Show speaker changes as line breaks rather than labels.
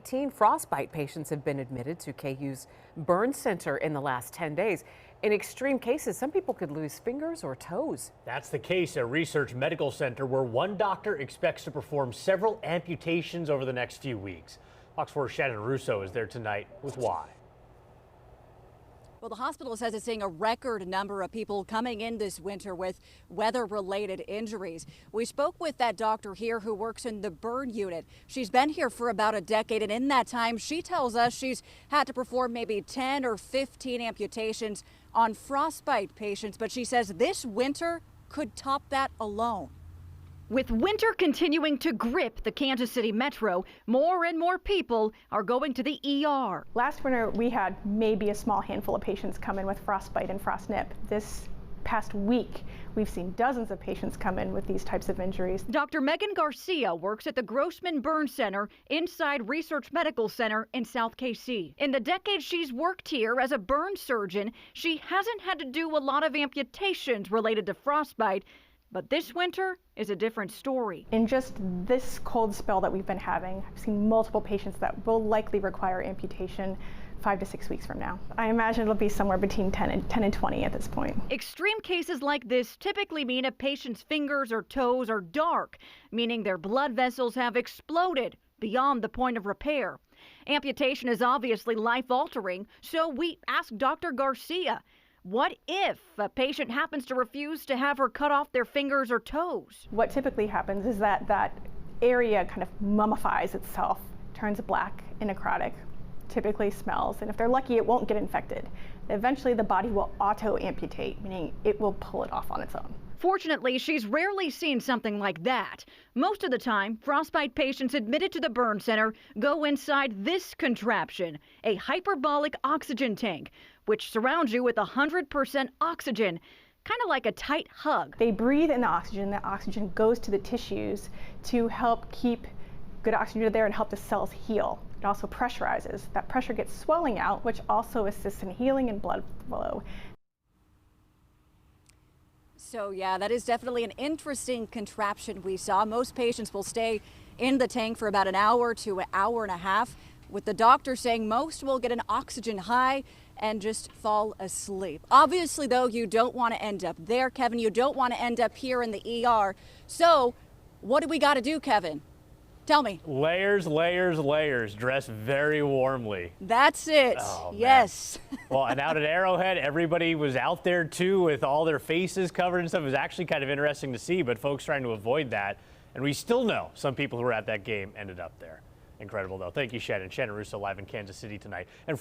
19 frostbite patients have been admitted to KU's burn center in the last 10 days. In extreme cases, some people could lose fingers or toes.
That's the case at Research Medical Center, where one doctor expects to perform several amputations over the next few weeks. Fox 4's Shannon Russo is there tonight with why.
Well, the hospital says it's seeing a record number of people coming in this winter with weather-related injuries. We spoke with that doctor here who works in the burn unit. She's been here for about a decade, and in that time, she tells us she's had to perform maybe 10 or 15 amputations on frostbite patients, but she says this winter could top that alone.
With winter continuing to grip the Kansas City metro, more and more people are going to the ER.
Last winter, we had maybe a small handful of patients come in with frostbite and frost nip. This past week, we've seen dozens of patients come in with these types of injuries.
Dr. Megan Garcia works at the Grossman Burn Center inside Research Medical Center in South KC. In the decade she's worked here as a burn surgeon, she hasn't had to do a lot of amputations related to frostbite. But this winter is a different story.
In just this cold spell that we've been having, I've seen multiple patients that will likely require amputation 5 to 6 weeks from now. I imagine it'll be somewhere between 10 and 20 at this point.
Extreme cases like this typically mean a patient's fingers or toes are dark, meaning their blood vessels have exploded beyond the point of repair. Amputation is obviously life-altering, so we asked Dr. Garcia, what if a patient happens to refuse to have her cut off their fingers or toes?
What typically happens is that that area kind of mummifies itself, turns black and necrotic, typically smells, and if they're lucky, it won't get infected. Eventually, the body will auto-amputate, meaning it will pull it off on its own.
Fortunately, she's rarely seen something like that. Most of the time, frostbite patients admitted to the burn center go inside this contraption, a hyperbolic oxygen tank, which surrounds you with 100% oxygen, kind of like a tight hug.
They breathe in the oxygen. That oxygen goes to the tissues to help keep good oxygen there and help the cells heal. It also pressurizes. That pressure gets swelling out, which also assists in healing and blood flow.
So yeah, that is definitely an interesting contraption we saw. Most patients will stay in the tank for about an hour to an hour and a half, with the doctor saying most will get an oxygen high and just fall asleep. Obviously, though, you don't want to end up there, Kevin. You don't want to end up here in the ER. So what do we got to do, Kevin? Tell me.
Layers, layers, layers. Dress very warmly.
That's it.
Oh,
yes.
Well, and out at Arrowhead, everybody was out there too with all their faces covered and stuff. It was actually kind of interesting to see, but folks trying to avoid that. And we still know some people who were at that game ended up there. Incredible, though. Thank you, Shannon. Shannon Russo live in Kansas City tonight. And